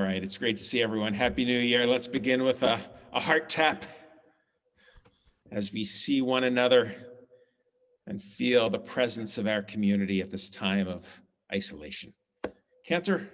right, it's great to see everyone. Happy New Year. Let's begin with a heart tap as we see one another and feel the presence of our community at this time of isolation. Cantor.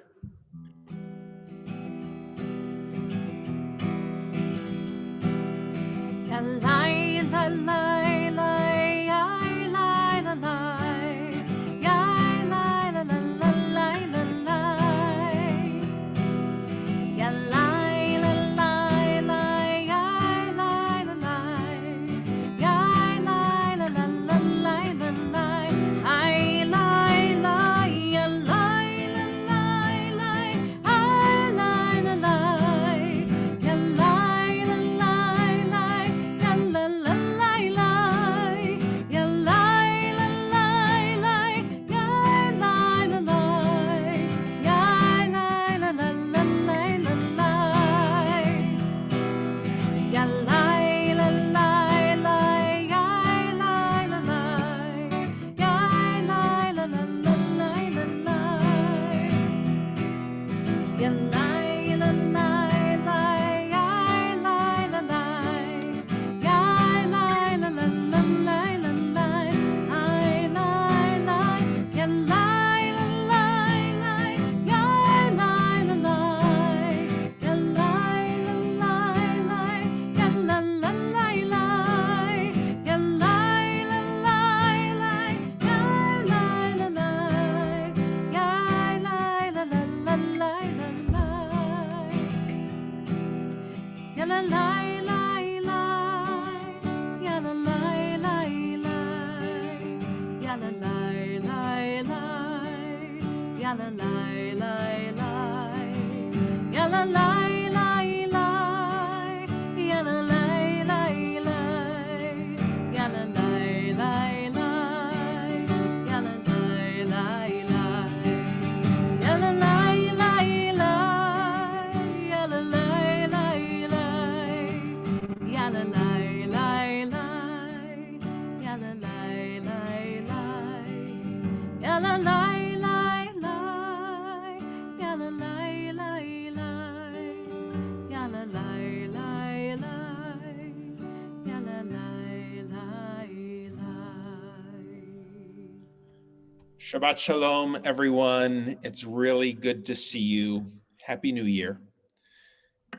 Shabbat Shalom, everyone. It's really good to see you. Happy New Year.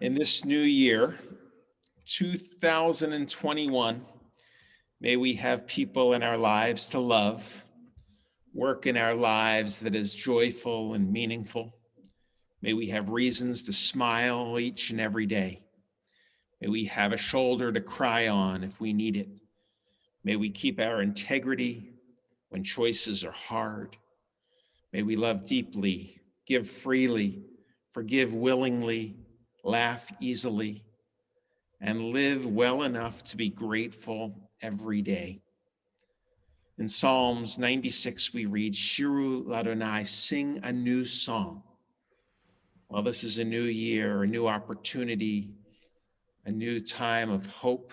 In this new year, 2021, may we have people in our lives to love, work in our lives that is joyful and meaningful. May we have reasons to smile each and every day. May we have a shoulder to cry on if we need it. May we keep our integrity when choices are hard. May we love deeply, give freely, forgive willingly, laugh easily, and live well enough to be grateful every day. In Psalms 96, we read, Shiru Ladonai, sing a new song. Well, this is a new year, a new opportunity, a new time of hope,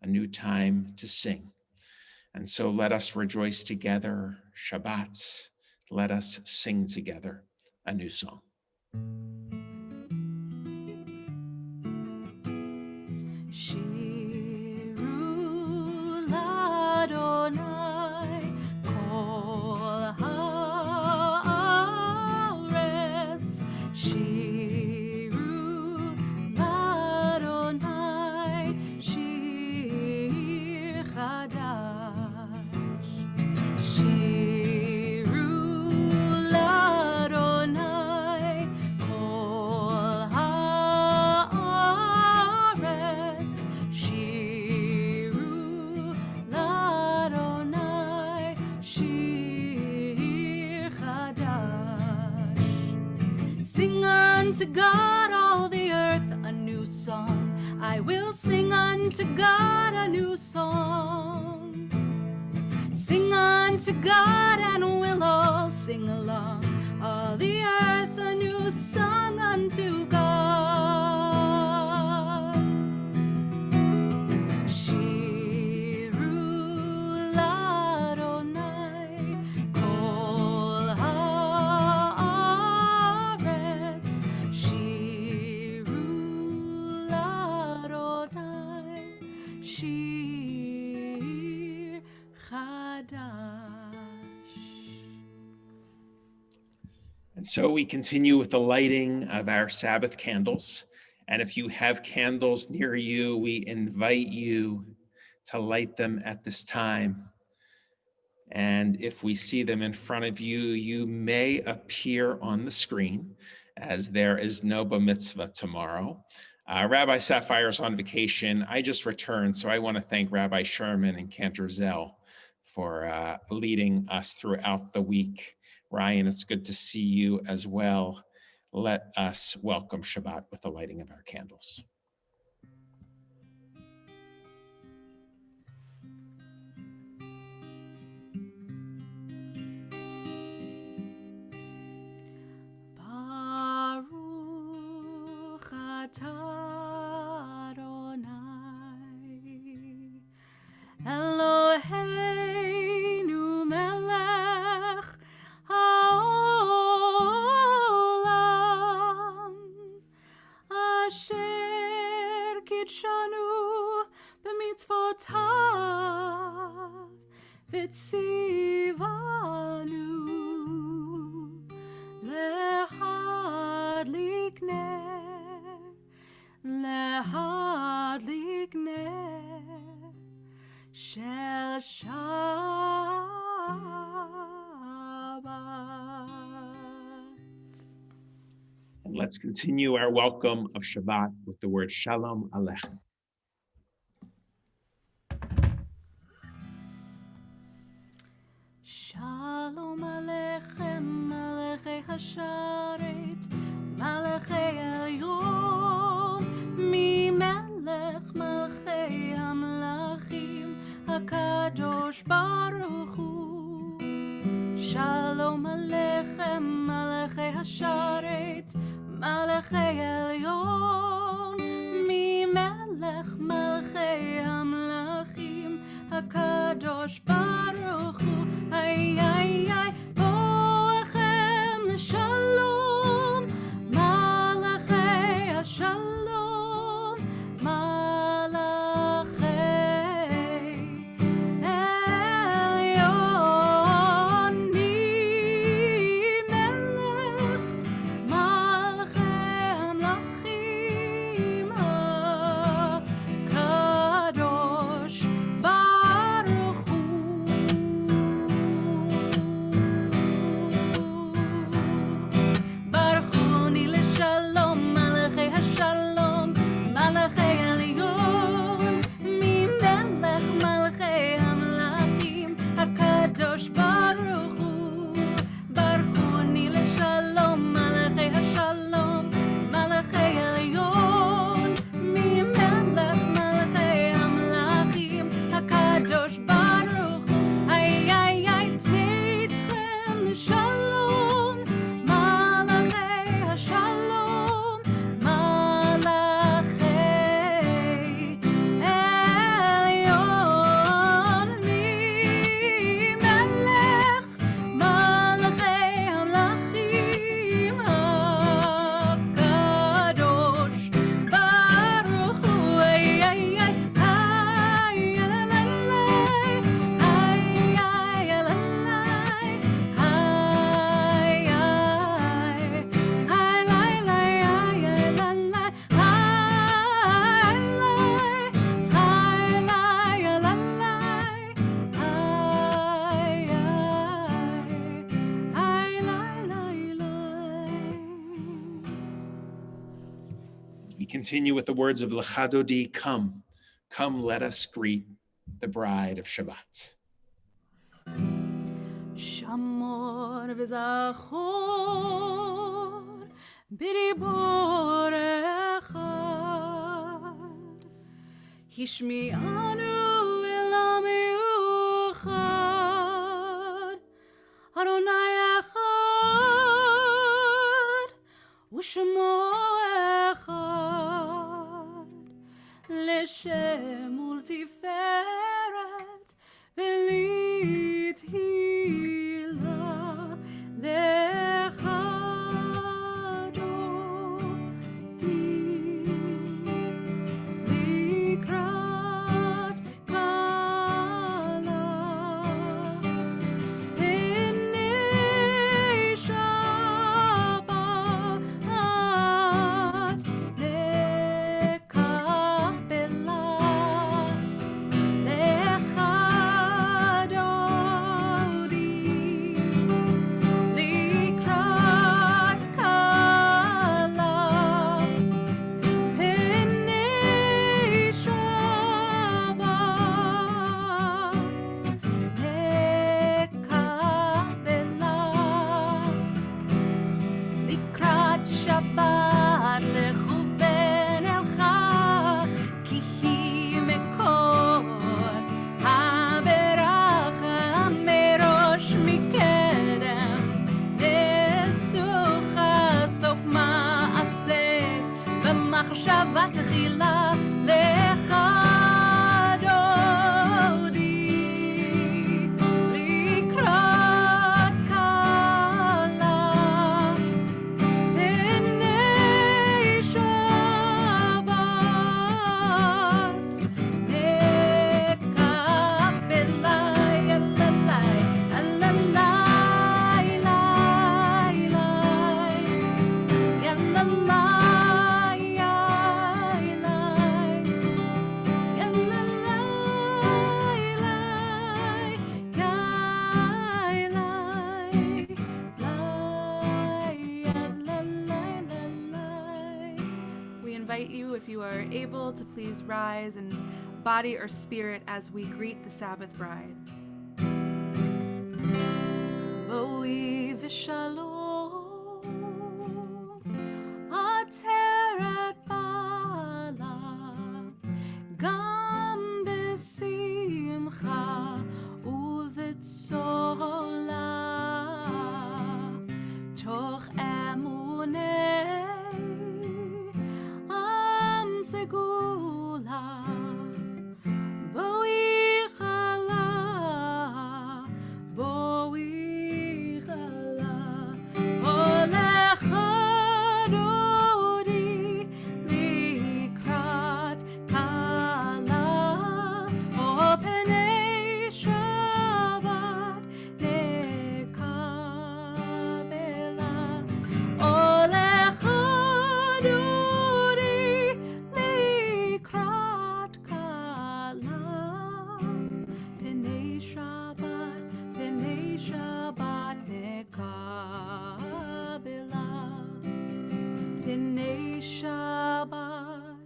a new time to sing. And so let us rejoice together, Shabbat. Let us sing together a new song. Shiru Ladonai kol haaretz. Shiru Ladonai shir chadash. Shiru Ladonai kol haaretz. Shiru Ladonai shir chadash. Sing unto God, all the earth, a new song. I will sing unto God a new song. Sing unto God, and we'll all sing along. All the earth, a new song unto God. Shiru Ladonai kol haaretz. Shiru And so we continue with the lighting of our Sabbath candles. And if you have candles near you, we invite you to light them at this time. And if we see them in front of you, you may appear on the screen, as there is no bar mitzvah tomorrow. Rabbi Sapphire is on vacation. I just returned, so I want to thank Rabbi Sherman and Cantor Zell for leading us throughout the week. Ryan, it's good to see you as well. Let us welcome Shabbat with the lighting of our candles. Baruch atah Adonai Eloheinu melech haolam asher kitshanu b'mitzvotav v'tzivanu lehadlik ner shel Shabbat. And let's continue our welcome of Shabbat with the word Shalom Aleichem. Shalom Aleichem, Malachei Hasharet, Malachei Elyon, Mimelech Malachei Hamlachim, HaKadosh Baruch Hu. Shalom Aleichem, Malachei Hasharet, Malachei Elyon, Mimelech Malachei Hamlachim, HaKadosh Baruch Hu. Ay, ay, ay, boachem l'shalom, malachei hashalom, malachei elyon, melech, malachei hamlachim, HaKadosh Baruch Hu. Baruchuni l'shalom, malachei hashalom, malachei elyon, mimelech malachei hamlachim, HaKadosh Baruch Hu. Baruchuni l'shalom, malachei hashalom, malachei elyon, mimelech malachei hamlachim, HaKadosh Baruch Hu. Ay, ay, ay, tzidchem l'shalom, malachei hashalom, malachei elyon, mimelech malachei hamlachim, HaKadosh Baruch Hu. Ay, ay, ay, ay, alalay, ay, ay, alalay, ay, ay, ay, lay, lay, ay, alalay, ay, lay, ay, lay, alalay, ay, lay, lay, lay. We continue with the words of L'chadodi, come. Come, let us greet the bride of Shabbat. Shamor v'zachor b'dibor echad Hishmi'anu elam yuchad Adonai echad U'shemo echad L'shem ultiferet v'lithilah lechadoti likrat kala B'nei invite you, if you are able, to please rise in body or spirit as we greet the Sabbath bride. Boi v'shalom, ateret bala, gam b'simcha u'v'tzola, toch emunei am segula, boi chala, boi chala, olecha dodi likrat kala, o penei Shabbat nekabela, olecha dodi likrat kala, penei Shabbat nekabela, penei Shabbat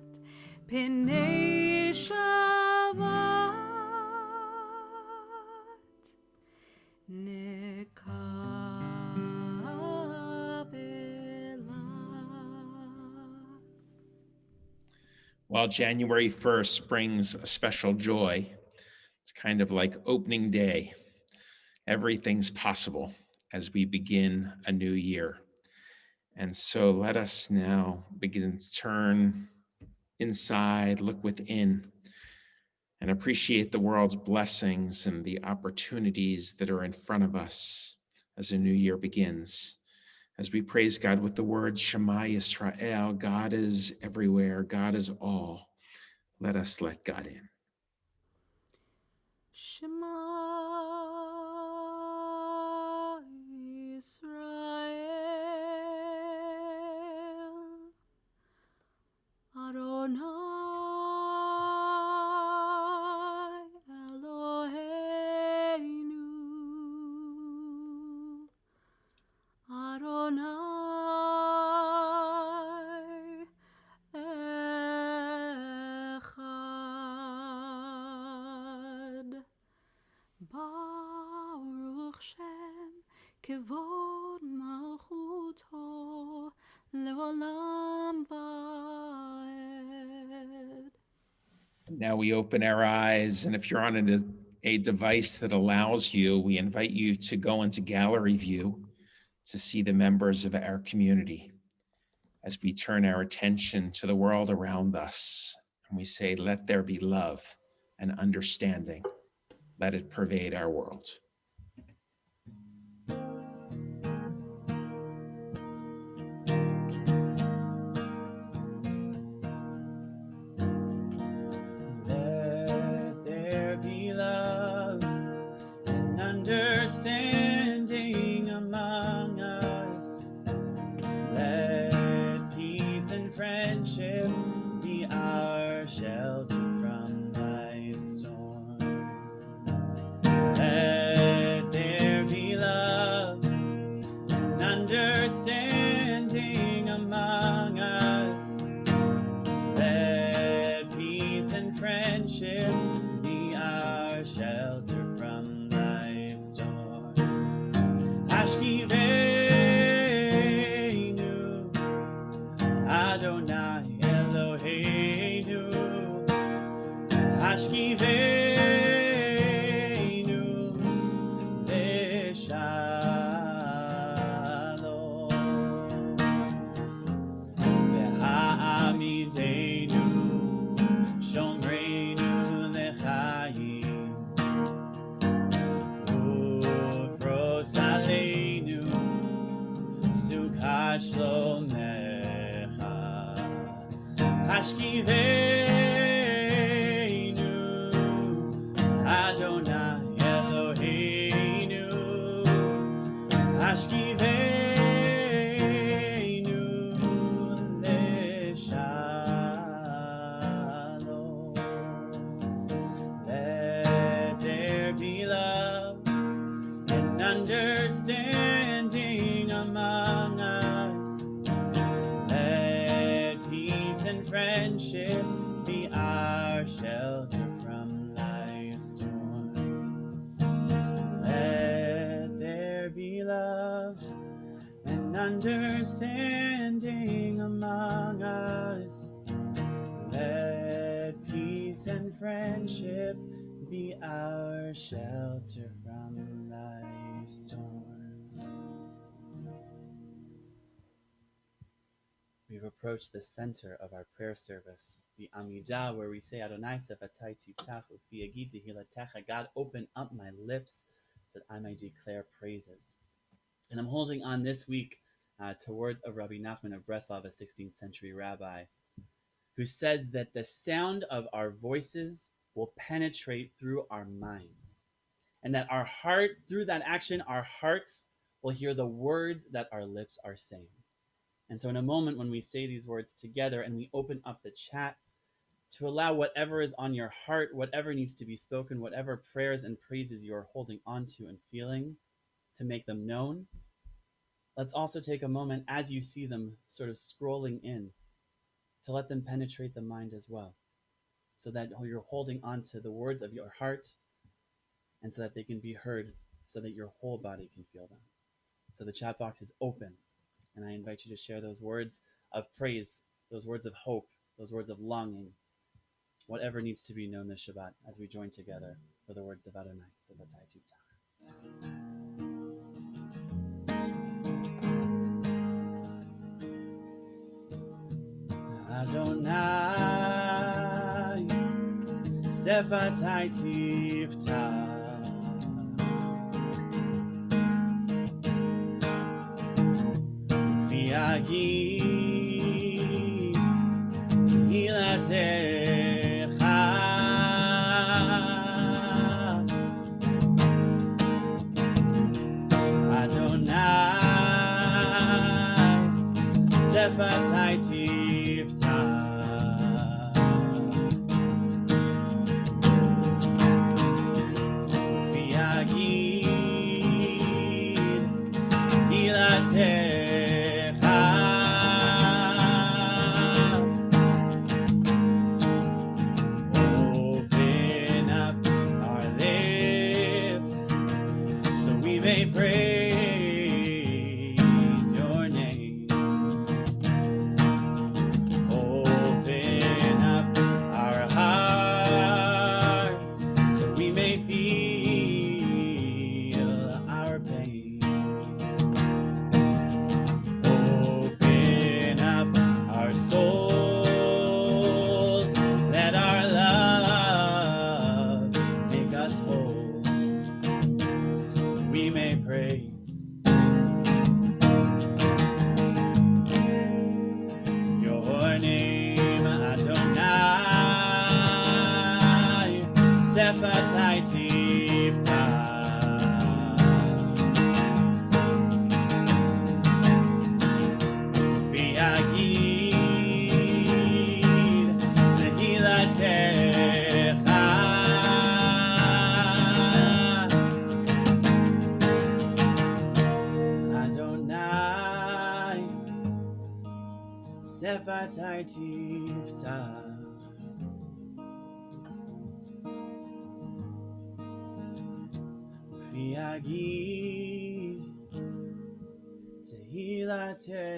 nekabela. While January 1st brings a special joy, it's kind of like opening day. Everything's possible as we begin a new year. And so let us now begin to turn inside, look within, and appreciate the world's blessings and the opportunities that are in front of us as a new year begins. As we praise God with the words Shema Yisrael, God is everywhere, God is all. Let us let God in. Shema Yisrael, Adonai Eloheinu, Adonai Echad, Baruch Shem Kevod Malchuto Leolam Vaed. Now we open our eyes, and if you're on a device that allows you, we invite you to go into gallery view to see the members of our community as we turn our attention to the world around us. And we say, let there be love and understanding. Let it pervade our world. Let there be love and understanding among us. Let peace and friendship be our shelter from life's storm. Let there be love and understanding among us. Let peace and friendship be our shelter from life's storm. Ashkivenu, Adonai Eloheinu. Ashkivenu, Leshalom. Ve'amidenu, Shomreinu Lechayim. Ufros Aleinu, Sukkot Shlomecha. Ashkivenu, Adonai Eloheinu. Ashkivenu, Leshalom. Let there be love and understanding among us. Let peace and friendship be our shelter from life's storm. Let there be love and understanding among us. Let peace and friendship be our shelter from life's storm. We've approached the center of our prayer service, the Amidah, where we say, Adonai sefatai tiftach ufi yagid tehilatecha. God, open up my lips that I may declare praises. And I'm holding on this week to words of Rabbi Nachman of Breslov, a 16th century rabbi, who says that the sound of our voices will penetrate through our minds, and that our heart, through that action, our hearts will hear the words that our lips are saying. And so in a moment when we say these words together and we open up the chat to allow whatever is on your heart, whatever needs to be spoken, whatever prayers and praises you are holding on to and feeling, to make them known, let's also take a moment as you see them sort of scrolling in to let them penetrate the mind as well, so that you're holding on to the words of your heart and so that they can be heard, so that your whole body can feel them. So the chat box is open, and I invite you to share those words of praise, those words of hope, those words of longing, whatever needs to be known this Shabbat as we join together for the words of Adonai sefatai tiftach. Adonai sefatai tiftach v'yagid tehilatecha. Adonai sefatai tiftach open up our lips so we may praise your name. Open up our hearts so we may feel our pain. Open up our souls, let our love make us whole. We may praise your name, Adonai sefatai tiftach v'yagid tehilatecha. Adonai sefatai tiftach v'yagid tehilatecha.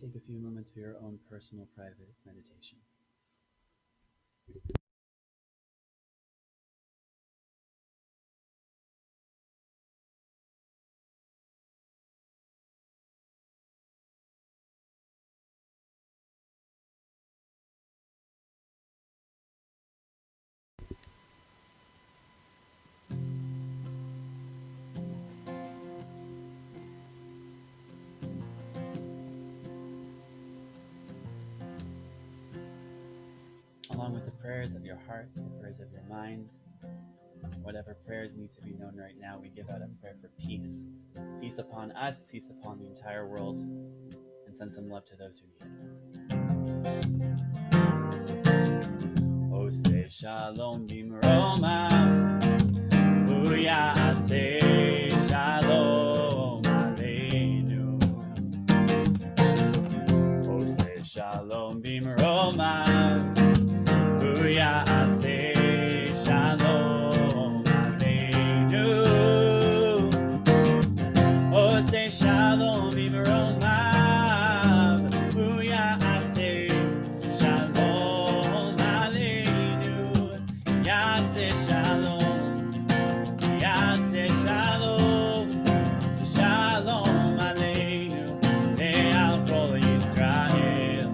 Take a few moments for your own personal private meditation. Along with the prayers of your heart, the prayers of your mind, whatever prayers need to be known right now, we give out a prayer for peace. Peace upon us, peace upon the entire world, and send some love to those who need it. Ose shalom bimroma, uyase shalom aleinu. shalom imromav, hu yaseh shalom aleinu, yaseh shalom, yaseh shalom, shalom aleinu, ve'al kol Yisrael,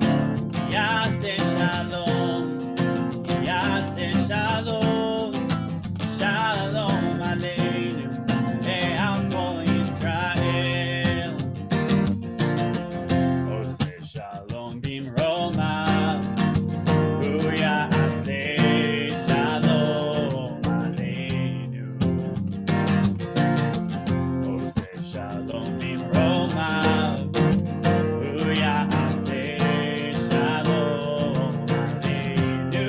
yaseh shalom, yaseh shalom, shalom aleinu, ve'al kol Yisrael. Oseh shalom bimromav, hu yaseh shalom aleinu. Oseh shalom bimromav, hu yaseh shalom aleinu.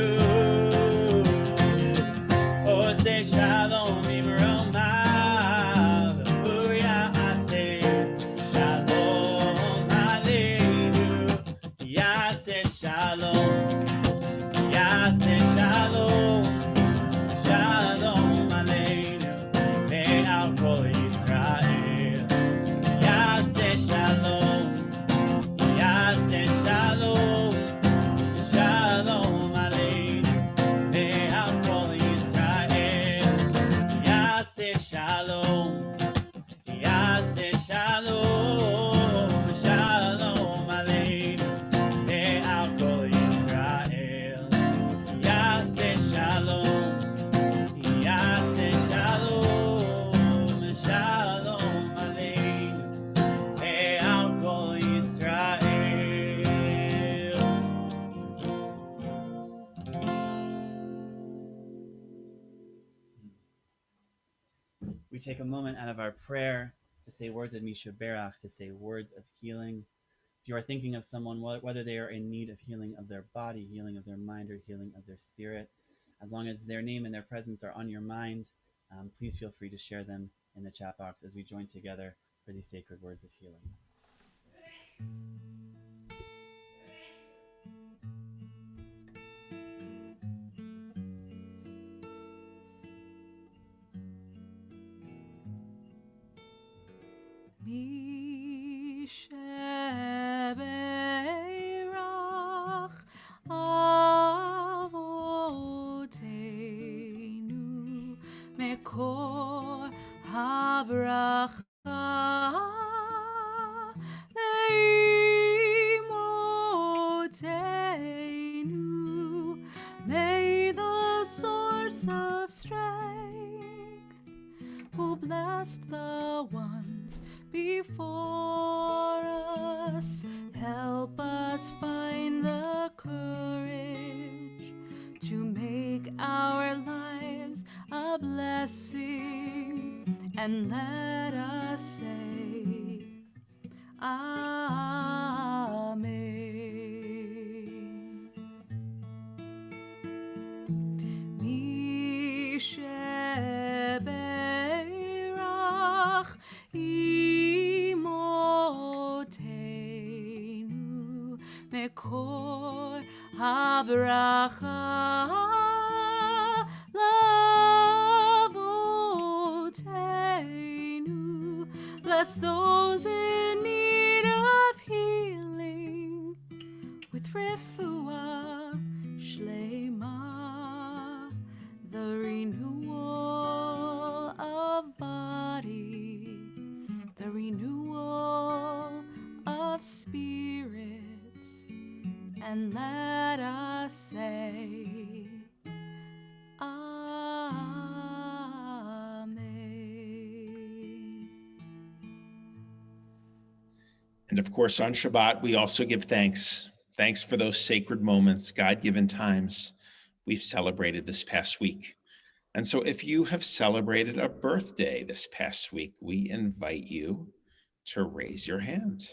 Oseh shalom bimromav, hu yaseh shalom aleinu. Yaseh shalom, yaseh shalom, shalom aleinu, ve'al kol Yisrael. Yaseh shalom, yaseh shalom, shalom aleinu, ve'al kol Yisrael. Yaseh shalom, yaseh shalom, shalom aleinu, ve'al kol Yisrael. Yaseh shalom, yaseh shalom, shalom aleinu, ve'al kol Yisrael. We take a moment out of our prayer to say words of Misha Berach, to say words of healing. If you are thinking of someone, whether they are in need of healing of their body, healing of their mind, or healing of their spirit, as long as their name and their presence are on your mind, please feel free to share them in the chat box as we join together for these sacred words of healing. Misheberach Avoteinu Mekor habracha Leimotenu. May the source of strength who blessed the ones before us help us find the courage to make our lives a blessing, and let us say Amen. Misheberach Imotenu Mekor habracha Lavotenu. Bless those in need of healing with refuah shlema, the renewal of body, the renewal of spirit, and let us say Amen. And of course, on Shabbat, we also give thanks. Thanks for those sacred moments, God-given times we've celebrated this past week. And so if you have celebrated a birthday this past week, we invite you to raise your hand.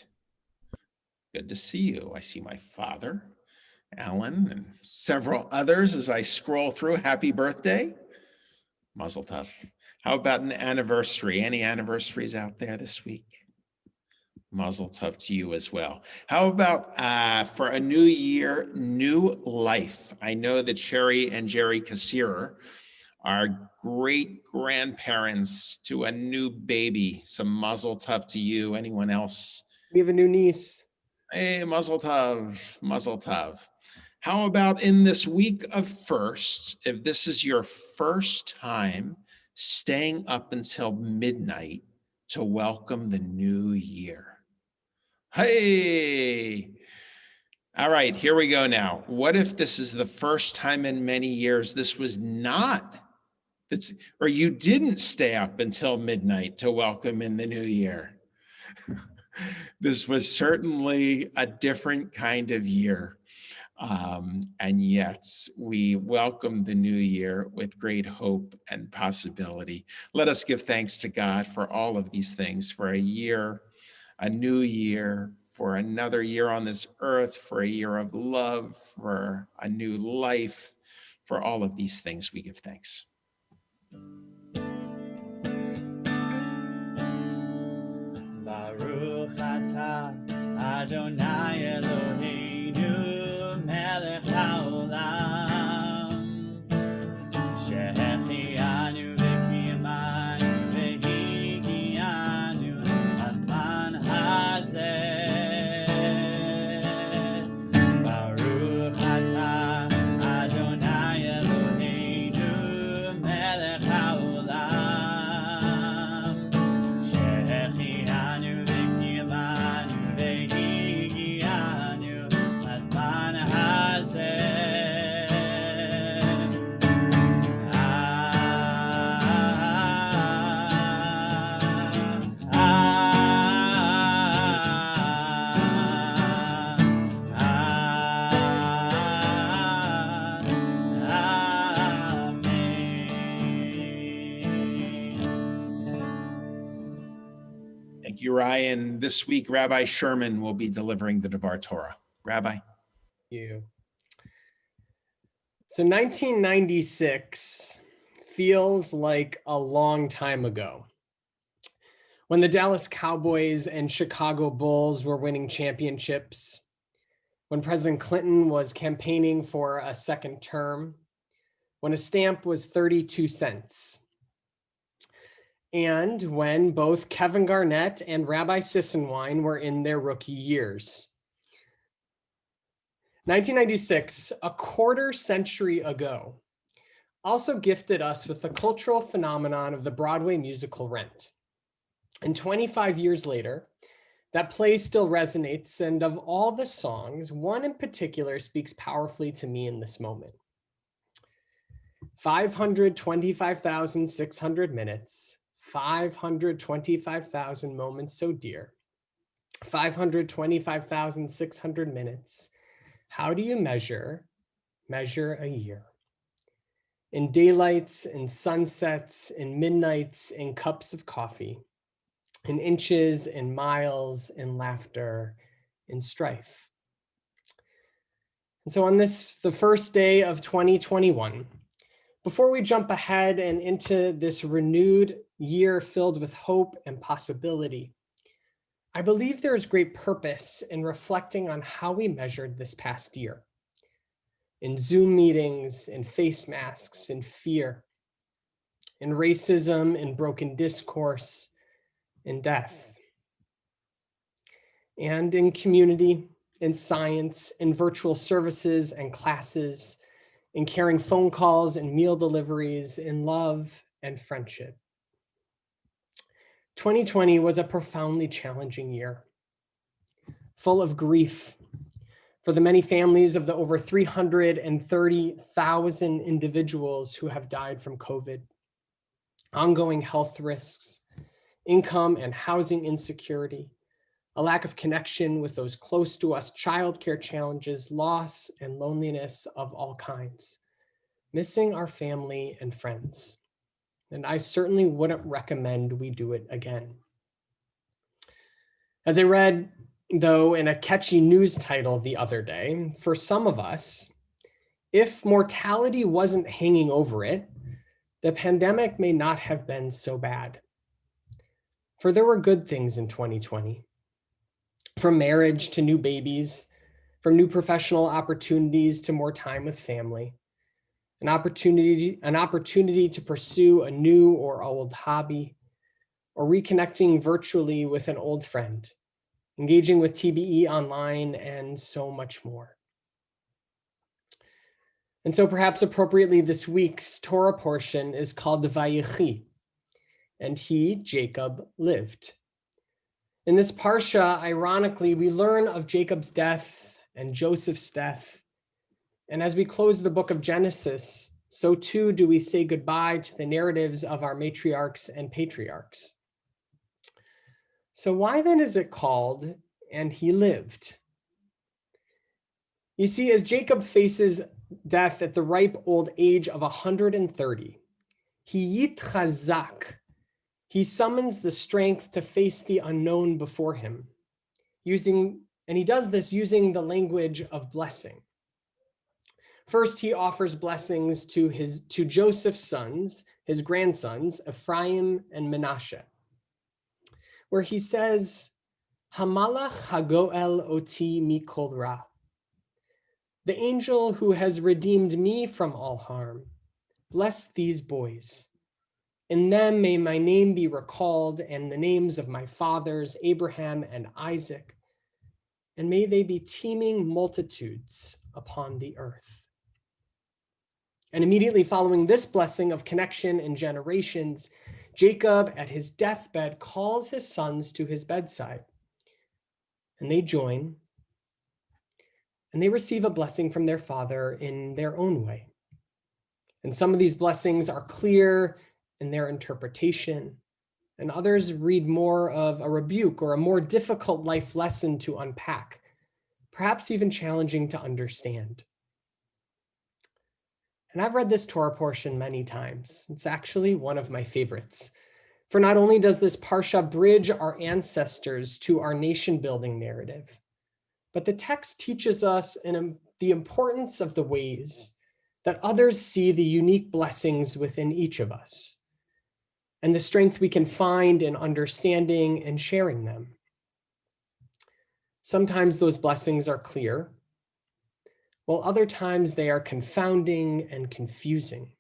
Good to see you. I see my father, Alan, and several others as I scroll through. Happy birthday. Mazel tov. How about an anniversary? Any anniversaries out there this week? Mazel tov to you as well. How about for a new year, new life? I know that Sherry and Jerry Kassirer our great grandparents to a new baby. Some mazel tov to you. Anyone else? We have a new niece. Hey, mazel tov, mazel tov. How about in this week of firsts, if this is your first time staying up until midnight to welcome the new year? Hey, all right, here we go now. What if this is the first time in many years this was not, or you didn't stay up until midnight to welcome in the new year? This was certainly a different kind of year. And yet we welcome the new year with great hope and possibility. Let us give thanks to God for all of these things, for a year, a new year, for another year on this earth, for a year of love, for a new life. For all of these things, we give thanks. Baruch atah Adonai Eloheinu melech haolam shehechianu v'kiyamanu v'higianu hazman hazeh. Baruch atah Adonai Eloheinu melech haolam shehechianu v'kiyamanu v'higianu hazman hazeh. Thank you, Ryan. This week, Rabbi Sherman will be delivering the Devar Torah. Rabbi. You. So 1996 feels like a long time ago, when the Dallas Cowboys and Chicago Bulls were winning championships, when President Clinton was campaigning for a second term, when a stamp was 32 cents, and when both Kevin Garnett and Rabbi Sissenwein were in their rookie years. 1996, a quarter century ago, also gifted us with the cultural phenomenon of the Broadway musical Rent. And 25 years later, that play still resonates, and of all the songs, one in particular speaks powerfully to me in this moment. 525,600 minutes, 525,000 moments so dear, 525,600 minutes. How do you measure a year? In daylights, in sunsets, in midnights, in cups of coffee, in inches, in miles, in laughter, in strife. And so on this, the first day of 2021, before we jump ahead and into this renewed year filled with hope and possibility, I believe there is great purpose in reflecting on how we measured this past year. In Zoom meetings, in face masks, in fear, in racism, in broken discourse, in death, and in community, in science, in virtual services and classes, in caring phone calls and meal deliveries, in love and friendship. 2020 was a profoundly challenging year, full of grief for the many families of the over 330,000 individuals who have died from COVID, ongoing health risks, income and housing insecurity, a lack of connection with those close to us, childcare challenges, loss and loneliness of all kinds, missing our family and friends. And I certainly wouldn't recommend we do it again. As I read, though, in a catchy news title the other day, for some of us, if mortality wasn't hanging over it, the pandemic may not have been so bad. For there were good things in 2020. From marriage to new babies, from new professional opportunities to more time with family. an opportunity to pursue a new or old hobby, or reconnecting virtually with an old friend, engaging with TBE online, and so much more. And so perhaps appropriately, this week's Torah portion is called the Vayechi, and he, Jacob, lived. In this parsha, ironically, we learn of Jacob's death and Joseph's death. And as we close the book of Genesis, so too do we say goodbye to the narratives of our matriarchs and patriarchs. So why then is it called, and he lived? You see, as Jacob faces death at the ripe old age of 130, he yitchazak. He summons the strength to face the unknown before him, and he does this using the language of blessing. First, he offers blessings to Joseph's sons, his grandsons, Ephraim and Manasseh, where he says, Hamalach hagoel oti mikol ra. The angel who has redeemed me from all harm, bless these boys. In them may my name be recalled, and the names of my fathers, Abraham and Isaac, and may they be teeming multitudes upon the earth. And immediately following this blessing of connection and generations, Jacob at his deathbed calls his sons to his bedside, and they join, and they receive a blessing from their father in their own way. And some of these blessings are clear in their interpretation, and others read more of a rebuke or a more difficult life lesson to unpack, perhaps even challenging to understand. And I've read this Torah portion many times. It's actually one of my favorites. For not only does this parsha bridge our ancestors to our nation-building narrative, but the text teaches us the importance of the ways that others see the unique blessings within each of us, and the strength we can find in understanding and sharing them. Sometimes those blessings are clear, while other times they are confounding and confusing.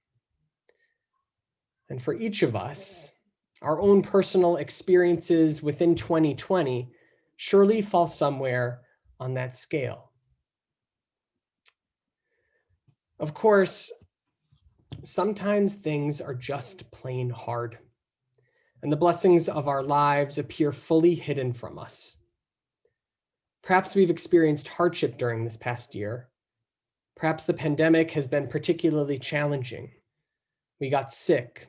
And for each of us, our own personal experiences within 2020 surely fall somewhere on that scale. Of course, sometimes things are just plain hard, and the blessings of our lives appear fully hidden from us. Perhaps we've experienced hardship during this past year. Perhaps the pandemic has been particularly challenging. We got sick.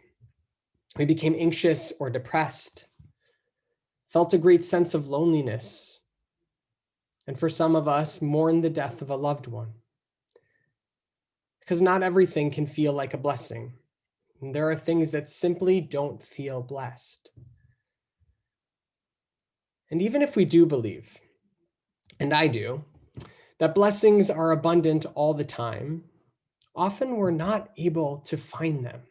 We became anxious or depressed, felt a great sense of loneliness, and for some of us, mourned the death of a loved one. Because not everything can feel like a blessing. And there are things that simply don't feel blessed. And even if we do believe, and I do, that blessings are abundant all the time, often we're not able to find them.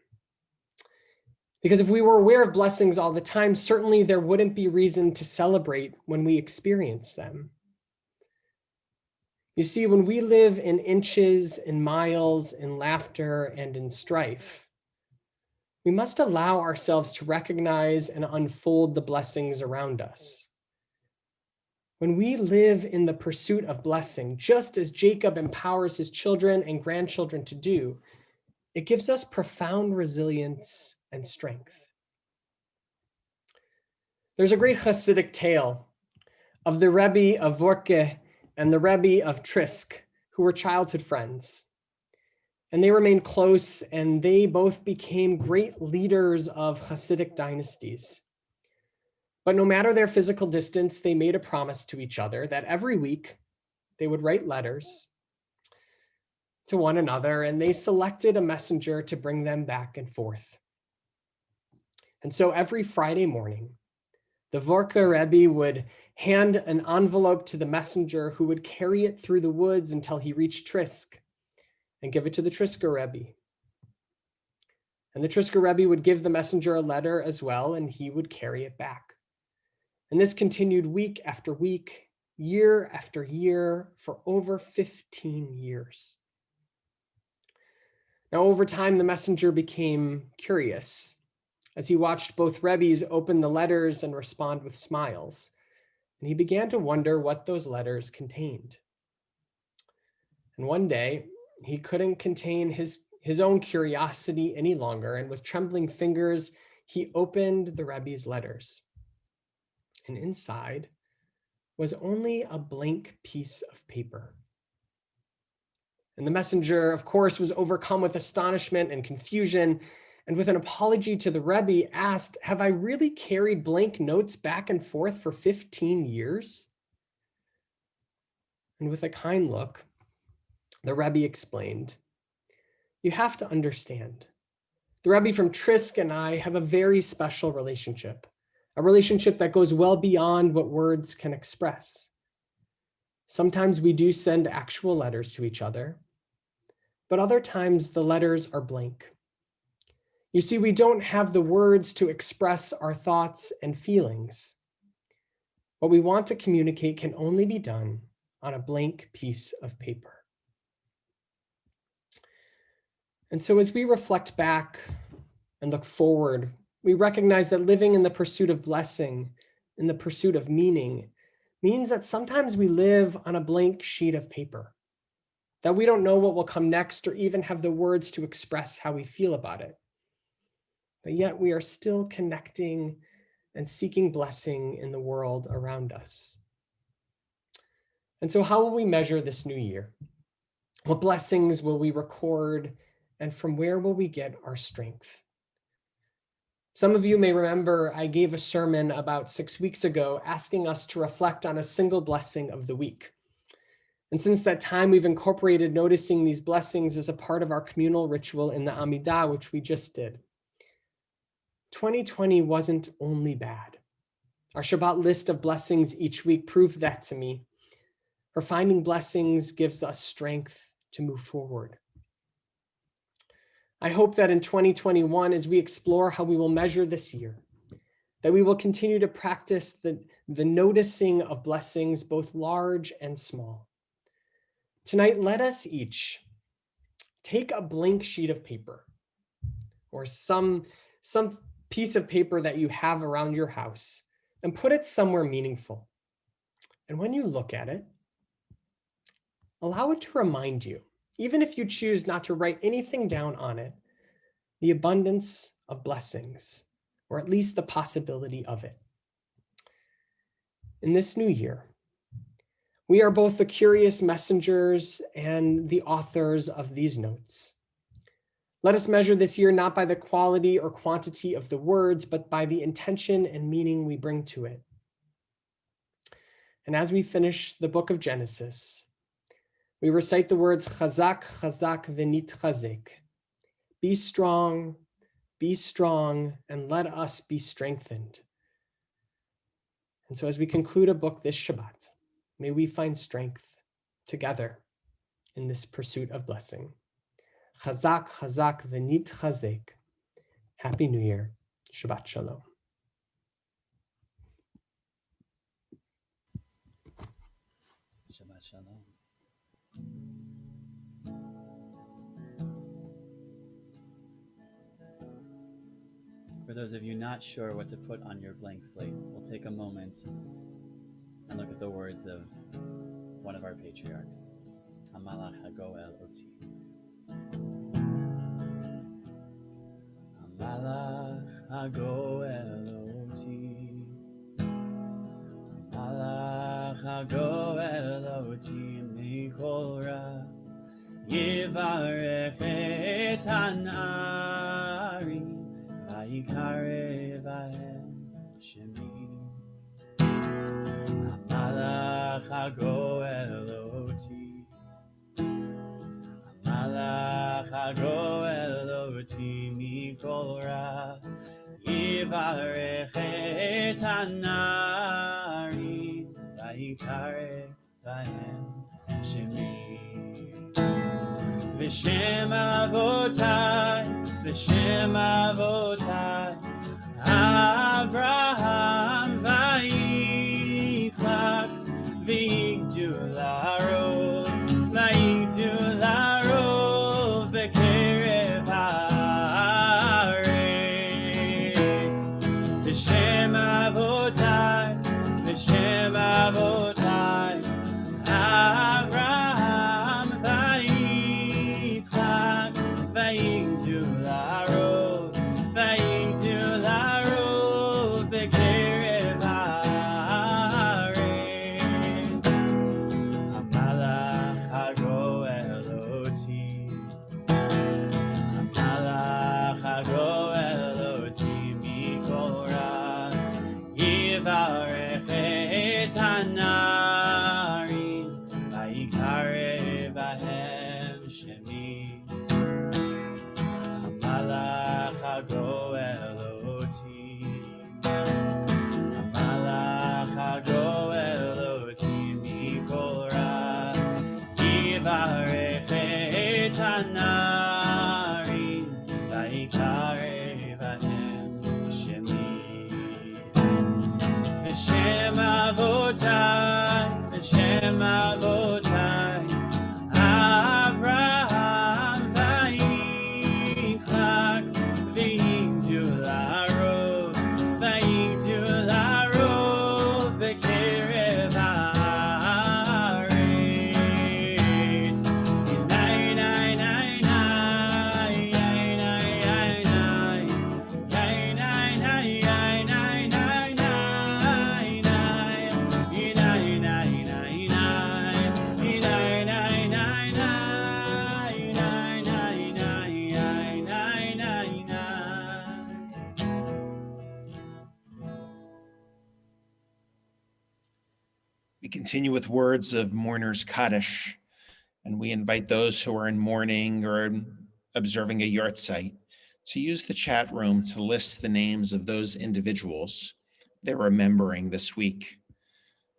Because if we were aware of blessings all the time, certainly there wouldn't be reason to celebrate when we experience them. You see, when we live in inches, in miles, in laughter, and in strife, we must allow ourselves to recognize and unfold the blessings around us. When we live in the pursuit of blessing, just as Jacob empowers his children and grandchildren to do, it gives us profound resilience and strength. There's a great Hasidic tale of the Rebbe of Vorke and the Rebbe of Trisk, who were childhood friends. And they remained close, and they both became great leaders of Hasidic dynasties. But no matter their physical distance, they made a promise to each other that every week they would write letters to one another, and they selected a messenger to bring them back and forth. And so every Friday morning, the Vorke Rebbe would hand an envelope to the messenger, who would carry it through the woods until he reached Trisk and give it to the Trisker Rebbe. And the Trisker Rebbe would give the messenger a letter as well, and he would carry it back. And this continued week after week, year after year, for over 15 years. Now, over time, the messenger became curious as he watched both Rebbes open the letters and respond with smiles. And he began to wonder what those letters contained. And one day, he couldn't contain his own curiosity any longer. And with trembling fingers, he opened the Rebbe's letters. And inside was only a blank piece of paper. And the messenger, of course, was overcome with astonishment and confusion, and with an apology to the Rebbe asked, "Have I really carried blank notes back and forth for 15 years? And with a kind look, the Rebbe explained, "You have to understand, the Rebbe from Trisk and I have a very special relationship, a relationship that goes well beyond what words can express. Sometimes we do send actual letters to each other, but other times the letters are blank. You see, we don't have the words to express our thoughts and feelings. What we want to communicate can only be done on a blank piece of paper." And so as we reflect back and look forward, we recognize that living in the pursuit of blessing, in the pursuit of meaning, means that sometimes we live on a blank sheet of paper, that we don't know what will come next or even have the words to express how we feel about it. But yet we are still connecting and seeking blessing in the world around us. And so how will we measure this new year? What blessings will we record, and from where will we get our strength? Some of you may remember I gave a sermon about 6 weeks ago asking us to reflect on a single blessing of the week. And since that time, we've incorporated noticing these blessings as a part of our communal ritual in the Amidah, which we just did. 2020 wasn't only bad. Our Shabbat list of blessings each week proved that to me. For finding blessings gives us strength to move forward. I hope that in 2021, as we explore how we will measure this year, that we will continue to practice the noticing of blessings, both large and small. Tonight, let us each take a blank sheet of paper or some piece of paper that you have around your house and put it somewhere meaningful. And when you look at it, allow it to remind you, even if you choose not to write anything down on it, the abundance of blessings, or at least the possibility of it. In this new year, we are both the curious messengers and the authors of these notes. Let us measure this year not by the quality or quantity of the words, but by the intention and meaning we bring to it. And as we finish the book of Genesis, we recite the words chazak, chazak, v'nitchazek. Be strong, and let us be strengthened. And so as we conclude a book this Shabbat, may we find strength together in this pursuit of blessing. Chazak, chazak, v'nitchazek. Happy New Year. Shabbat Shalom. Shabbat Shalom. For those of you not sure what to put on your blank slate, we'll take a moment and look at the words of one of our patriarchs, Hamalach HaGoel Oti. Hamalach HaGoel Oti, Hamalach HaGoel Oti Mikol Ra, Yivarech et Hanari, Vayikare Vahem Shemi. Hamalach HaGoel Oti, Hamalach HaGoel Oti Mikol Ra, Yivarech et Hanari, Vayikare Vahem Shemi. V'shem avotai, Avraham v'Yitzchak, v'yigdu la'arov b'kerem Yivarech et hanarim, vayikarev bahem shemi. Hamalach hagoel oti, Hamalach hagoel oti mikol ra. Yivarech et hanarim, vayikarev bahem shemi. Hashem avotai, Hashem avotai, Avraham v'Yitzchak, v'yigdu la'arov b'kerev haaretz. Nay, nay, nay, nay, nay, nay, nay, nay, nay, nay, nay, nay, nay, nay, nay, We continue with words of mourners Kaddish, and we invite those who are in mourning or observing a yahrzeit to use the chat room to list the names of those individuals they're remembering this week.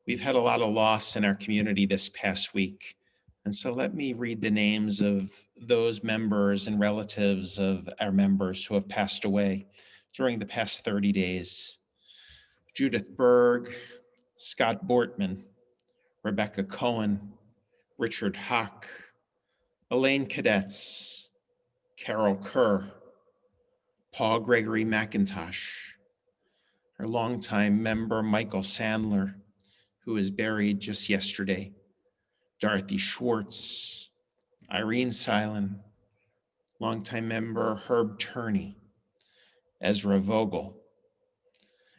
We've had a lot of loss in our community this past week, and so let me read the names of those members and relatives of our members who have passed away during the past 30 days. Judith Berg, Scott Bortman, Rebecca Cohen, Richard Hock, Elaine Cadets, Carol Kerr, Paul Gregory McIntosh, our longtime member Michael Sandler, who was buried just yesterday, Dorothy Schwartz, Irene Silin, longtime member Herb Turney, Ezra Vogel,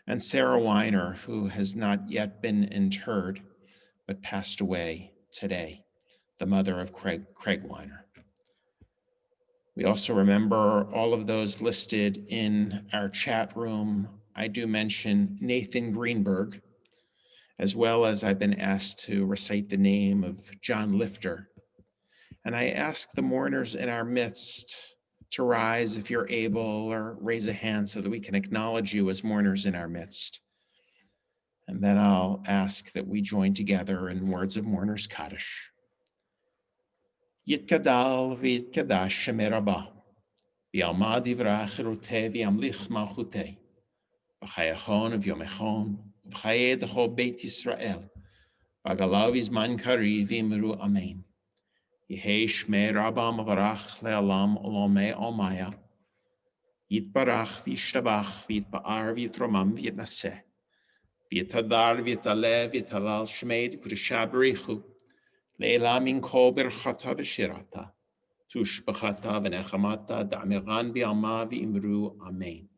and Sarah Weiner, who has not yet been interred, but passed away today, the mother of Craig Weiner. We also remember all of those listed in our chat room. I do mention Nathan Greenberg, as well as I've been asked to recite the name of John Lifter. And I ask the mourners in our midst to rise if you're able, or raise a hand so that we can acknowledge you as mourners in our midst. And then I'll ask that we join together in words of mourners Kaddish. Yitkadal v'yitkadash Shemei Rabbah, v'yalmad yivrach chirutei v'yamlich malchutei, v'chayachon v'yomechon, v'chayei d'chol Beit Yisrael, v'agalav izman kari v'imru amen. Yehei Shmei Rabbah mavarach le'alam olamei olmaya, yitbarach v'yishtabach v'yitba'ar v'yitromam v'yitnaseh, v'yitadar v'yitaleh v'yitalal Shmei d'kudusha b'richu, le'ela min kol berchata v'shirata, tushbachata v'nechamata da'amiran b'yalma v'imru amen.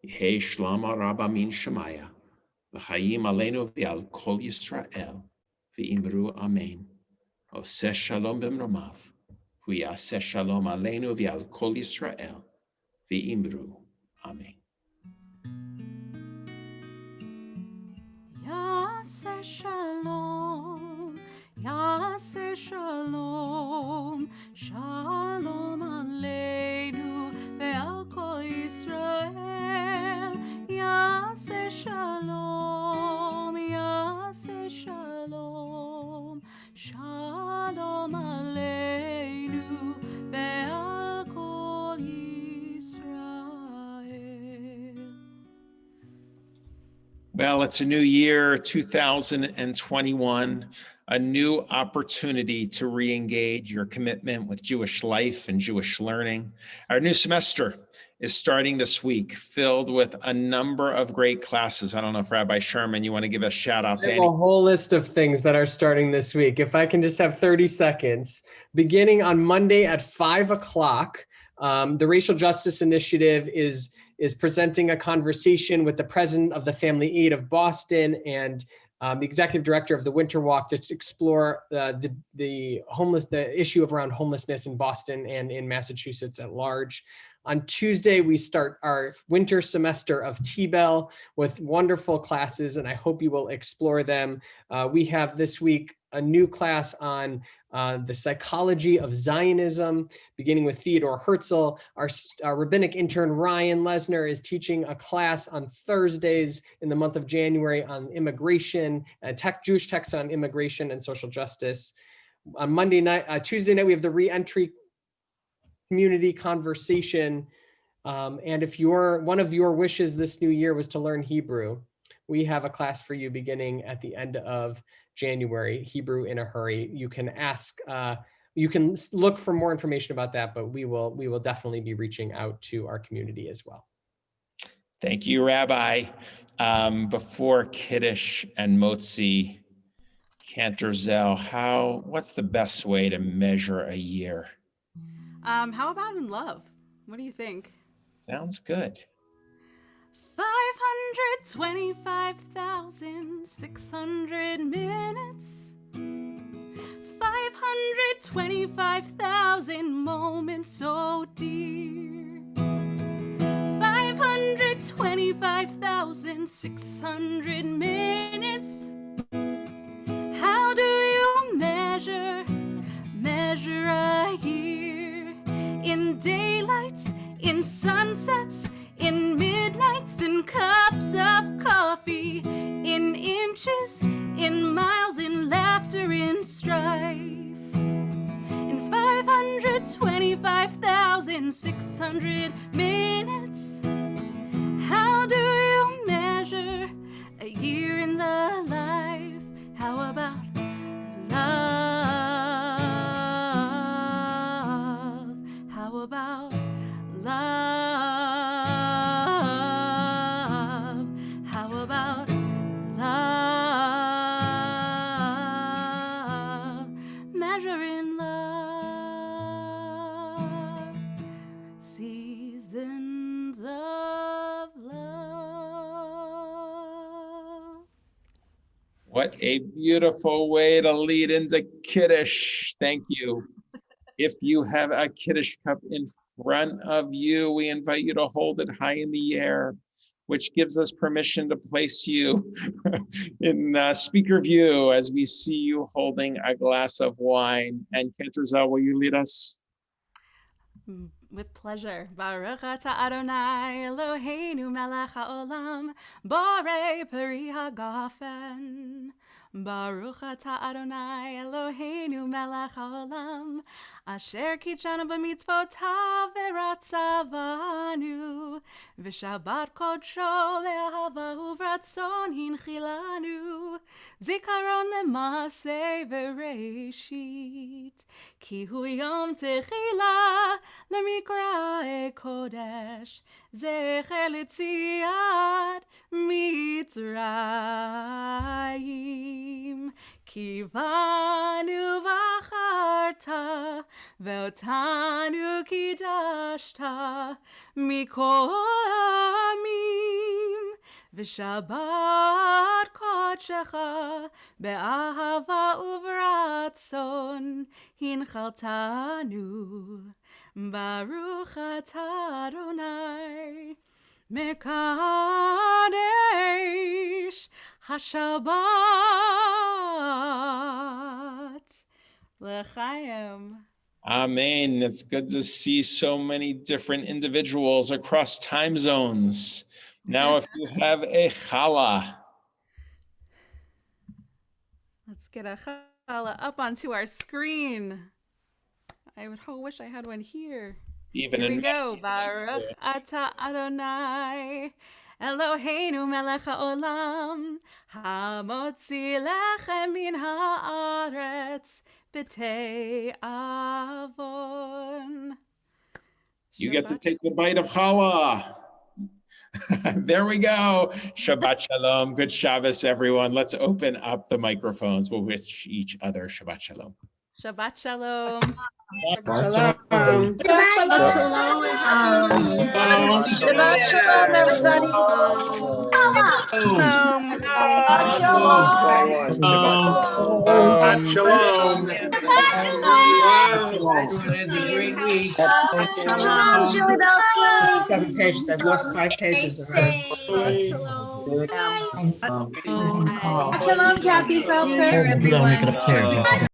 Yehei Shlama Rabbah min Shemaya, v'chayim aleinu v'al kol Yisrael, v'imru amen. Oseh shalom b'mromav, hu yaseh shalom aleinu v'al kol Yisrael, v'imru amen. Yaseh shalom, Yaseh shalom, shalom aleinu ve'al kol Yisrael. Yaseh shalom, Yaseh shalom, shalom aleinu ve'al kol Yisrael. Well, it's a new year, 2021, a new opportunity to re-engage your commitment with Jewish life and Jewish learning. Our new semester is starting this week, filled with a number of great classes. I don't know if Rabbi Sherman, you want to give a shout out to I have any? a whole list of things that are starting this week. If I can just have 30 seconds. Beginning on Monday at 5 o'clock, the Racial Justice Initiative is presenting a conversation with the president of the Family Aid of Boston and the executive director of the Winter Walk to explore the issue of around homelessness in Boston and in Massachusetts at large. On Tuesday, we start our winter semester of T-Bell with wonderful classes, and I hope you will explore them. We have this week a new class on the psychology of Zionism, beginning with Theodore Herzl. Our rabbinic intern, Ryan Lesner, is teaching a class on Thursdays in the month of January on immigration, Jewish texts on immigration and social justice. On Tuesday night, we have the re-entry community conversation. And if one of your wishes this new year was to learn Hebrew, we have a class for you beginning at the end of January, Hebrew in a Hurry. You can ask, you can look for more information about that, but we will definitely be reaching out to our community as well. Thank you, Rabbi. Before Kiddush and Motzi, Cantor Zell, what's the best way to measure a year? How about in love? What do you think? Sounds good. 525,600 minutes. 525,000 moments so dear. 525,600 minutes. How do you measure a year? In daylights, in sunsets, in midnights, in cups of coffee, in inches, in miles, in laughter, in strife. In 525,600 minutes, how do you measure a year in the life? How about love? How about love? How about love? Measure in love. Seasons of love. What a beautiful way to lead into Kiddush. Thank you. If you have a Kiddush cup in front of you, we invite you to hold it high in the air, which gives us permission to place you in speaker view as we see you holding a glass of wine. And Cantor Zell, will you lead us? With pleasure. Baruch atah Adonai Eloheinu melech haolam borei peri hagafen. Baruch atah Adonai Eloheinu melech haolam asher kitshanu b'mitzvotav v'ratzavanu v'shabbat kodsho le'ahava uvratzon hinchilanu zikaron le'maseh v'reishit ki hu yom techila למקראי קודש, זכר ליציאת מצרים. כי בנו בחרת, ואותנו קידשת, מכל העמים. ושבת קודשך, באהבה וברצון, הנחלתנו. Baruch atah Adonai Mekadesh HaShabbat L'chaim. Amen. It's good to see so many different individuals across time zones. Now, if you have a challah. Let's get a challah up onto our screen. I wish I had one here. Even here we in go. Baruch atah Adonai Eloheinu melech haolam hamotzi lechem min haaretz b'tei avon. You get to take the bite of challah. There we go. Shabbat shalom. Good Shabbos, everyone. Let's open up the microphones. We'll wish each other Shabbat shalom. Shabbat shalom. Shalom. Shabbat shalom, everybody. Shabbat shalom. Shalom, Julie Belsky. 7 pages. I've lost 5 pages of her. Shalom. Shalom, Kathy Seltzer. Everyone.